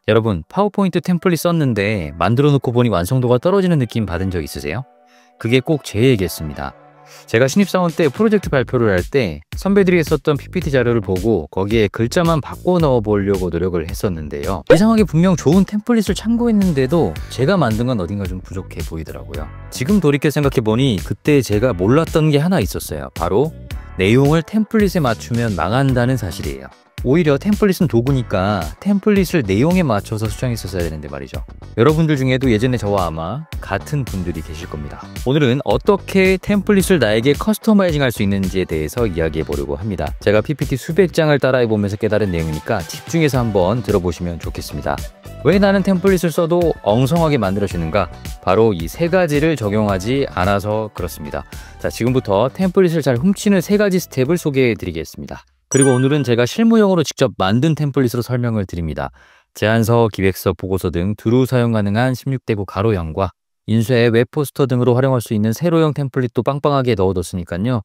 여러분, 파워포인트 템플릿 썼는데 만들어 놓고 보니 완성도가 떨어지는 느낌 받은 적 있으세요? 그게 꼭 제 얘기였습니다. 제가 신입사원 때 프로젝트 발표를 할 때 선배들이 썼던 PPT 자료를 보고 거기에 글자만 바꿔 넣어 보려고 노력을 했었는데요. 이상하게 분명 좋은 템플릿을 참고했는데도 제가 만든 건 어딘가 좀 부족해 보이더라고요. 지금 돌이켜 생각해 보니 그때 제가 몰랐던 게 하나 있었어요. 바로 내용을 템플릿에 맞추면 망한다는 사실이에요. 오히려 템플릿은 도구니까 템플릿을 내용에 맞춰서 수정했었어야 되는데 말이죠. 여러분들 중에도 예전에 저와 아마 같은 분들이 계실 겁니다. 오늘은 어떻게 템플릿을 나에게 커스터마이징 할 수 있는지에 대해서 이야기해 보려고 합니다. 제가 PPT 수백 장을 따라해 보면서 깨달은 내용이니까 집중해서 한번 들어보시면 좋겠습니다. 왜 나는 템플릿을 써도 엉성하게 만들어지는가? 바로 이 세 가지를 적용하지 않아서 그렇습니다. 자, 지금부터 템플릿을 잘 훔치는 세 가지 스텝을 소개해 드리겠습니다. 그리고 오늘은 제가 실무용으로 직접 만든 템플릿으로 설명을 드립니다. 제안서, 기획서, 보고서 등 두루 사용 가능한 16대9 가로형과 인쇄, 웹포스터 등으로 활용할 수 있는 세로형 템플릿도 빵빵하게 넣어뒀으니까요.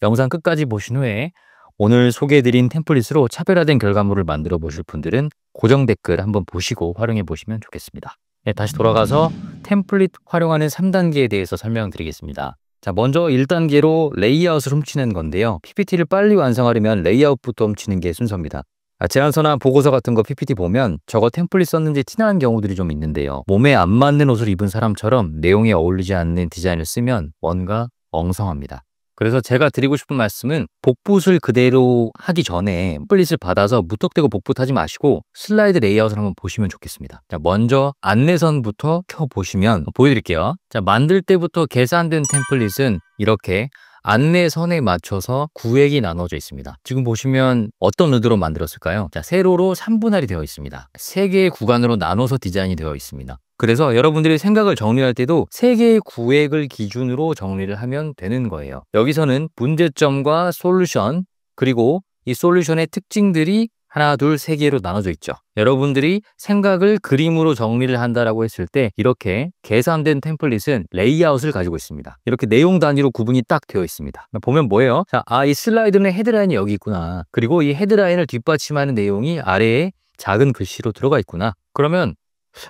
영상 끝까지 보신 후에 오늘 소개해드린 템플릿으로 차별화된 결과물을 만들어 보실 분들은 고정 댓글 한번 보시고 활용해 보시면 좋겠습니다. 네, 다시 돌아가서 템플릿 활용하는 3단계에 대해서 설명드리겠습니다. 자, 먼저 1단계로 레이아웃을 훔치는 건데요. PPT를 빨리 완성하려면 레이아웃부터 훔치는 게 순서입니다. 제안서나 보고서 같은 거 PPT 보면 저거 템플릿 썼는지 티나는 경우들이 좀 있는데요. 몸에 안 맞는 옷을 입은 사람처럼 내용에 어울리지 않는 디자인을 쓰면 뭔가 엉성합니다. 그래서 제가 드리고 싶은 말씀은 복붙을 그대로 하기 전에 템플릿을 받아서 무턱대고 복붙하지 마시고 슬라이드 레이아웃을 한번 보시면 좋겠습니다. 자, 먼저 안내선부터 켜보시면 보여드릴게요. 자, 만들 때부터 계산된 템플릿은 이렇게 안내선에 맞춰서 구획이 나눠져 있습니다. 지금 보시면 어떤 의도로 만들었을까요? 자, 세로로 3분할이 되어 있습니다. 3개의 구간으로 나눠서 디자인이 되어 있습니다. 그래서 여러분들이 생각을 정리할 때도 3개의 구획을 기준으로 정리를 하면 되는 거예요. 여기서는 문제점과 솔루션, 그리고 이 솔루션의 특징들이 하나, 둘, 3개로 나눠져 있죠. 여러분들이 생각을 그림으로 정리를 한다라고 했을 때 이렇게 계산된 템플릿은 레이아웃을 가지고 있습니다. 이렇게 내용 단위로 구분이 딱 되어 있습니다. 보면 뭐예요? 자, 이 슬라이드는 헤드라인이 여기 있구나. 그리고 이 헤드라인을 뒷받침하는 내용이 아래에 작은 글씨로 들어가 있구나. 그러면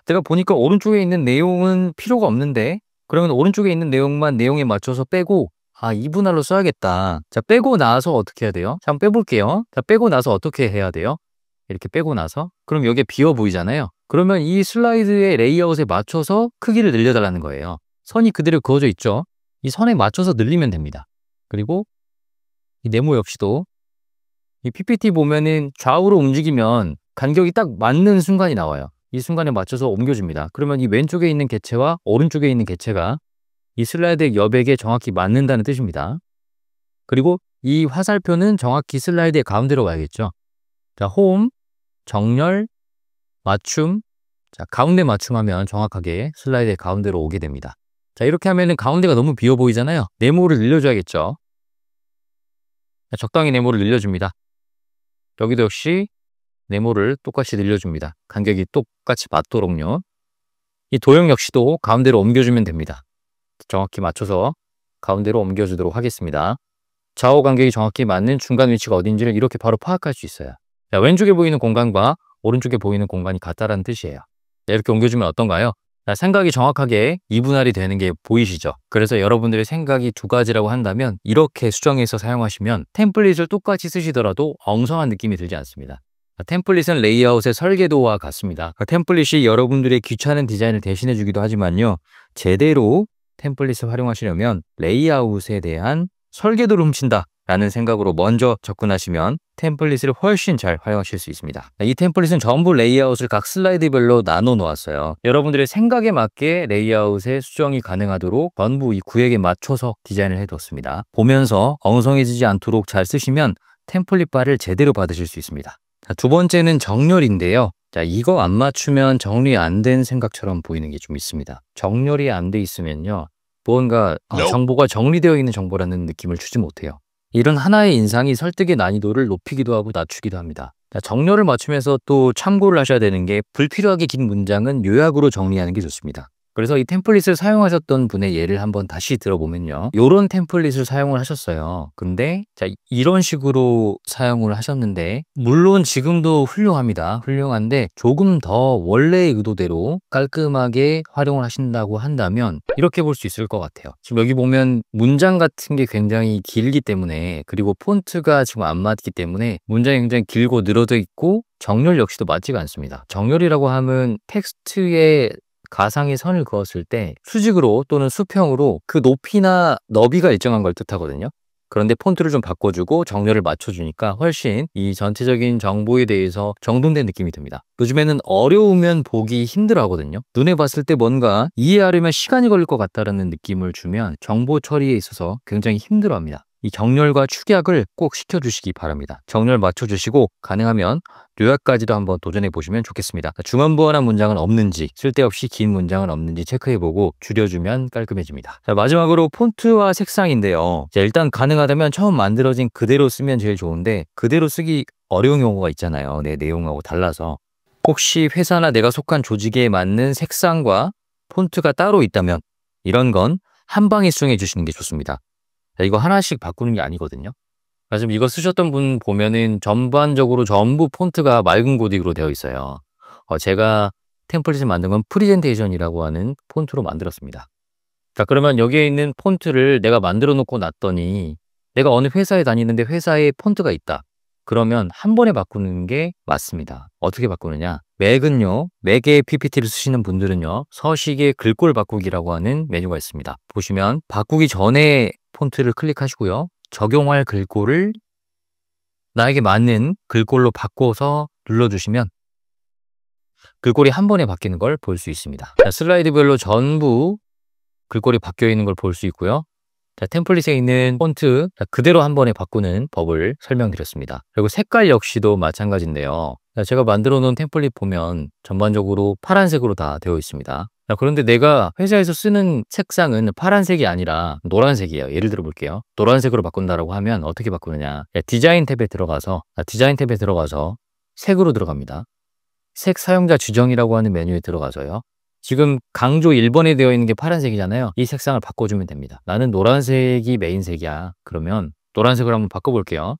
내가 보니까 오른쪽에 있는 내용은 필요가 없는데, 그러면 오른쪽에 있는 내용만 내용에 맞춰서 빼고 2분할로 써야겠다. 자, 빼고 나서 어떻게 해야 돼요? 자, 한번 빼볼게요. 자, 빼고 나서 어떻게 해야 돼요? 이렇게 빼고 나서 그럼 여기에 비어 보이잖아요. 그러면 이 슬라이드의 레이아웃에 맞춰서 크기를 늘려달라는 거예요. 선이 그대로 그어져 있죠. 이 선에 맞춰서 늘리면 됩니다. 그리고 이 네모 역시도 이 PPT 보면은 좌우로 움직이면 간격이 딱 맞는 순간이 나와요. 이 순간에 맞춰서 옮겨줍니다. 그러면 이 왼쪽에 있는 개체와 오른쪽에 있는 개체가 이 슬라이드의 여백에 정확히 맞는다는 뜻입니다. 그리고 이 화살표는 정확히 슬라이드의 가운데로 와야겠죠. 자, 홈, 정렬, 맞춤. 자, 가운데 맞춤하면 정확하게 슬라이드의 가운데로 오게 됩니다. 자, 이렇게 하면은 가운데가 너무 비어 보이잖아요. 네모를 늘려줘야겠죠. 자, 적당히 네모를 늘려줍니다. 여기도 역시 네모를 똑같이 늘려줍니다. 간격이 똑같이 맞도록요. 이 도형 역시도 가운데로 옮겨주면 됩니다. 정확히 맞춰서 가운데로 옮겨주도록 하겠습니다. 좌우 간격이 정확히 맞는 중간 위치가 어딘지를 이렇게 바로 파악할 수 있어요. 자, 왼쪽에 보이는 공간과 오른쪽에 보이는 공간이 같다라는 뜻이에요. 자, 이렇게 옮겨주면 어떤가요? 자, 생각이 정확하게 2분할이 되는 게 보이시죠? 그래서 여러분들의 생각이 2가지라고 한다면 이렇게 수정해서 사용하시면 템플릿을 똑같이 쓰시더라도 엉성한 느낌이 들지 않습니다. 템플릿은 레이아웃의 설계도와 같습니다. 템플릿이 여러분들의 귀찮은 디자인을 대신해 주기도 하지만요. 제대로 템플릿을 활용하시려면 레이아웃에 대한 설계도를 훔친다 라는 생각으로 먼저 접근하시면 템플릿을 훨씬 잘 활용하실 수 있습니다. 이 템플릿은 전부 레이아웃을 각 슬라이드별로 나눠 놓았어요. 여러분들의 생각에 맞게 레이아웃의 수정이 가능하도록 전부 이 구획에 맞춰서 디자인을 해뒀습니다. 보면서 엉성해지지 않도록 잘 쓰시면 템플릿 바를 제대로 받으실 수 있습니다. 자, 두 번째는 정렬인데요. 자, 이거 안 맞추면 정리 안 된 생각처럼 보이는 게 좀 있습니다. 정렬이 안 돼 있으면요. 무언가 정보가 정리되어 있는 정보라는 느낌을 주지 못해요. 이런 하나의 인상이 설득의 난이도를 높이기도 하고 낮추기도 합니다. 자, 정렬을 맞추면서 또 참고를 하셔야 되는 게 불필요하게 긴 문장은 요약으로 정리하는 게 좋습니다. 그래서 이 템플릿을 사용하셨던 분의 예를 한번 다시 들어보면요. 요런 템플릿을 사용을 하셨어요. 근데 자, 이런 식으로 사용을 하셨는데 물론 지금도 훌륭합니다. 훌륭한데 조금 더 원래의 의도대로 깔끔하게 활용을 하신다고 한다면 이렇게 볼 수 있을 것 같아요. 지금 여기 보면 문장 같은 게 굉장히 길기 때문에, 그리고 폰트가 지금 안 맞기 때문에 문장이 굉장히 길고 늘어져 있고 정렬 역시도 맞지가 않습니다. 정렬이라고 하면 텍스트에 가상의 선을 그었을 때 수직으로 또는 수평으로 그 높이나 너비가 일정한 걸 뜻하거든요. 그런데 폰트를 좀 바꿔주고 정렬을 맞춰주니까 훨씬 이 전체적인 정보에 대해서 정돈된 느낌이 듭니다. 요즘에는 어려우면 보기 힘들어 하거든요. 눈에 봤을 때 뭔가 이해하려면 시간이 걸릴 것 같다라는 느낌을 주면 정보 처리에 있어서 굉장히 힘들어 합니다. 이 정렬과 축약을 꼭 시켜주시기 바랍니다. 정렬 맞춰주시고 가능하면 요약까지도 한번 도전해 보시면 좋겠습니다. 중언부언한 문장은 없는지, 쓸데없이 긴 문장은 없는지 체크해보고 줄여주면 깔끔해집니다. 자, 마지막으로 폰트와 색상인데요. 자, 일단 가능하다면 처음 만들어진 그대로 쓰면 제일 좋은데 그대로 쓰기 어려운 경우가 있잖아요. 내 내용하고 달라서. 혹시 회사나 내가 속한 조직에 맞는 색상과 폰트가 따로 있다면 이런 건 한 방에 수정해 주시는 게 좋습니다. 자, 이거 하나씩 바꾸는 게 아니거든요. 지금 이거 쓰셨던 분 보면은 전반적으로 전부 폰트가 맑은 고딕으로 되어 있어요. 제가 템플릿을 만든 건 프리젠테이션이라고 하는 폰트로 만들었습니다. 자, 그러면 여기에 있는 폰트를 내가 만들어 놓고 났더니 내가 어느 회사에 다니는데 회사에 폰트가 있다. 그러면 한 번에 바꾸는 게 맞습니다. 어떻게 바꾸느냐? 맥은요, 맥의 PPT를 쓰시는 분들은요, 서식의 글꼴 바꾸기라고 하는 메뉴가 있습니다. 보시면 바꾸기 전에 폰트를 클릭하시고요. 적용할 글꼴을 나에게 맞는 글꼴로 바꿔서 눌러주시면 글꼴이 한 번에 바뀌는 걸 볼 수 있습니다. 자, 슬라이드별로 전부 글꼴이 바뀌어 있는 걸 볼 수 있고요. 자, 템플릿에 있는 폰트 그대로 한 번에 바꾸는 법을 설명드렸습니다. 그리고 색깔 역시도 마찬가지인데요. 자, 제가 만들어 놓은 템플릿 보면 전반적으로 파란색으로 다 되어 있습니다. 자, 그런데 내가 회사에서 쓰는 색상은 파란색이 아니라 노란색이에요. 예를 들어 볼게요. 노란색으로 바꾼다라고 하면 어떻게 바꾸느냐. 디자인 탭에 들어가서 색으로 들어갑니다. 색 사용자 지정이라고 하는 메뉴에 들어가서요. 지금 강조 1번에 되어 있는 게 파란색이잖아요. 이 색상을 바꿔주면 됩니다. 나는 노란색이 메인색이야. 그러면 노란색으로 한번 바꿔볼게요.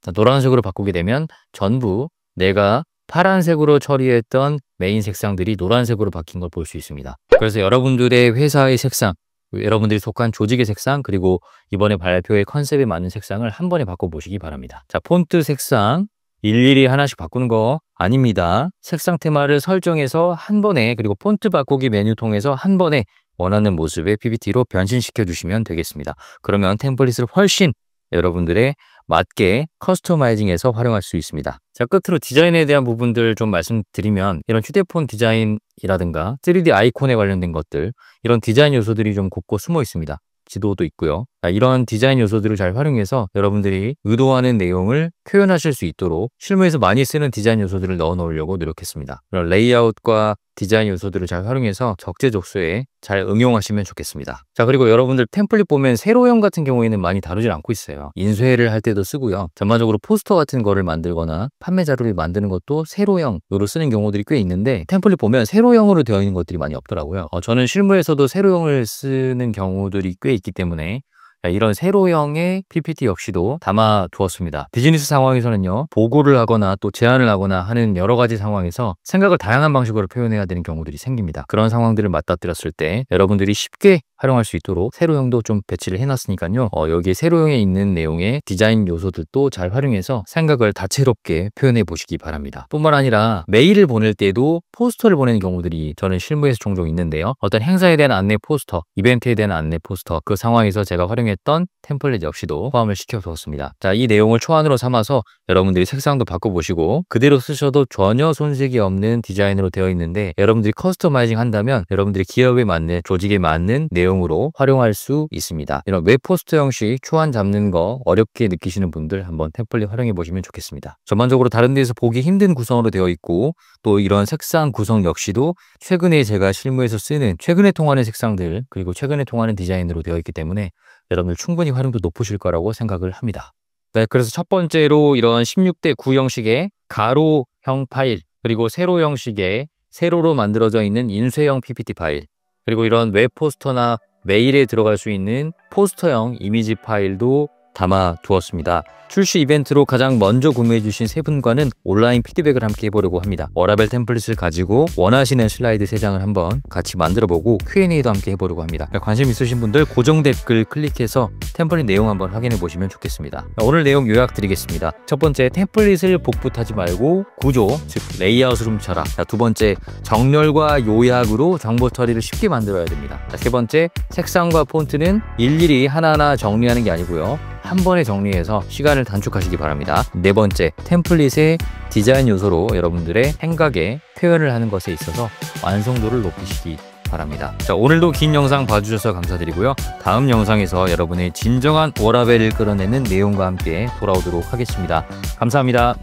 자, 노란색으로 바꾸게 되면 전부 내가 파란색으로 처리했던 메인 색상들이 노란색으로 바뀐 걸 볼 수 있습니다. 그래서 여러분들의 회사의 색상, 여러분들이 속한 조직의 색상, 그리고 이번에 발표의 컨셉에 맞는 색상을 한 번에 바꿔보시기 바랍니다. 자, 폰트 색상 일일이 하나씩 바꾸는 거 아닙니다. 색상 테마를 설정해서 한 번에, 그리고 폰트 바꾸기 메뉴 통해서 한 번에 원하는 모습의 PPT로 변신시켜 주시면 되겠습니다. 그러면 템플릿을 훨씬 여러분들의 맞게 커스터마이징해서 활용할 수 있습니다. 자, 끝으로 디자인에 대한 부분들 좀 말씀드리면 이런 휴대폰 디자인이라든가 3D 아이콘에 관련된 것들, 이런 디자인 요소들이 좀 곳곳 숨어 있습니다. 지도도 있고요. 이런 디자인 요소들을 잘 활용해서 여러분들이 의도하는 내용을 표현하실 수 있도록 실무에서 많이 쓰는 디자인 요소들을 넣어 놓으려고 노력했습니다. 그런 레이아웃과 디자인 요소들을 잘 활용해서 적재적소에 잘 응용하시면 좋겠습니다. 자, 그리고 여러분들 템플릿 보면 세로형 같은 경우에는 많이 다루질 않고 있어요. 인쇄를 할 때도 쓰고요. 전반적으로 포스터 같은 거를 만들거나 판매 자료를 만드는 것도 세로형으로 쓰는 경우들이 꽤 있는데 템플릿 보면 세로형으로 되어 있는 것들이 많이 없더라고요. 저는 실무에서도 세로형을 쓰는 경우들이 꽤 있기 때문에 이런 세로형의 PPT 역시도 담아 두었습니다. 비즈니스 상황에서는요, 보고를 하거나 또 제안을 하거나 하는 여러 가지 상황에서 생각을 다양한 방식으로 표현해야 되는 경우들이 생깁니다. 그런 상황들을 맞닥뜨렸을 때 여러분들이 쉽게 활용할 수 있도록 세로형도 좀 배치를 해놨으니까요. 여기에 세로형에 있는 내용의 디자인 요소들도 잘 활용해서 생각을 다채롭게 표현해 보시기 바랍니다. 뿐만 아니라 메일을 보낼 때도 포스터를 보내는 경우들이 저는 실무에서 종종 있는데요. 어떤 행사에 대한 안내 포스터, 이벤트에 대한 안내 포스터, 그 상황에서 제가 활용했던 템플릿 역시도 포함을 시켜두었습니다. 자, 이 내용을 초안으로 삼아서 여러분들이 색상도 바꿔보시고 그대로 쓰셔도 전혀 손색이 없는 디자인으로 되어 있는데 여러분들이 커스터마이징 한다면 여러분들이 기업에 맞는, 조직에 맞는 내용으로 활용할 수 있습니다. 이런 웹 포스터 형식 초안 잡는 거 어렵게 느끼시는 분들 한번 템플릿 활용해 보시면 좋겠습니다. 전반적으로 다른 데서 보기 힘든 구성으로 되어 있고 또 이런 색상 구성 역시도 최근에 제가 실무에서 쓰는 최근에 통하는 색상들, 그리고 최근에 통하는 디자인으로 되어 있기 때문에 여러분들 충분히 활용도 높으실 거라고 생각을 합니다. 네, 그래서 첫 번째로 이런 16대 9 형식의 가로형 파일, 그리고 세로 형식의 세로로 만들어져 있는 인쇄형 PPT 파일, 그리고 이런 웹 포스터나 메일에 들어갈 수 있는 포스터형 이미지 파일도 담아 두었습니다. 출시 이벤트로 가장 먼저 구매해 주신 세 분과는 온라인 피드백을 함께 해보려고 합니다. 워라벨 템플릿을 가지고 원하시는 슬라이드 3장을 한번 같이 만들어보고 Q&A도 함께 해보려고 합니다. 관심 있으신 분들 고정 댓글 클릭해서 템플릿 내용 한번 확인해 보시면 좋겠습니다. 오늘 내용 요약 드리겠습니다. 첫 번째, 템플릿을 복붙하지 말고 구조, 즉 레이아웃을 훔쳐라. 두 번째, 정렬과 요약으로 정보 처리를 쉽게 만들어야 됩니다. 세 번째, 색상과 폰트는 일일이 하나하나 정리하는 게 아니고요, 한 번에 정리해서 시간을 단축하시기 바랍니다. 네 번째, 템플릿의 디자인 요소로 여러분들의 생각에 표현을 하는 것에 있어서 완성도를 높이시기 바랍니다. 자, 오늘도 긴 영상 봐주셔서 감사드리고요. 다음 영상에서 여러분의 진정한 워라벨을 끌어내는 내용과 함께 돌아오도록 하겠습니다. 감사합니다.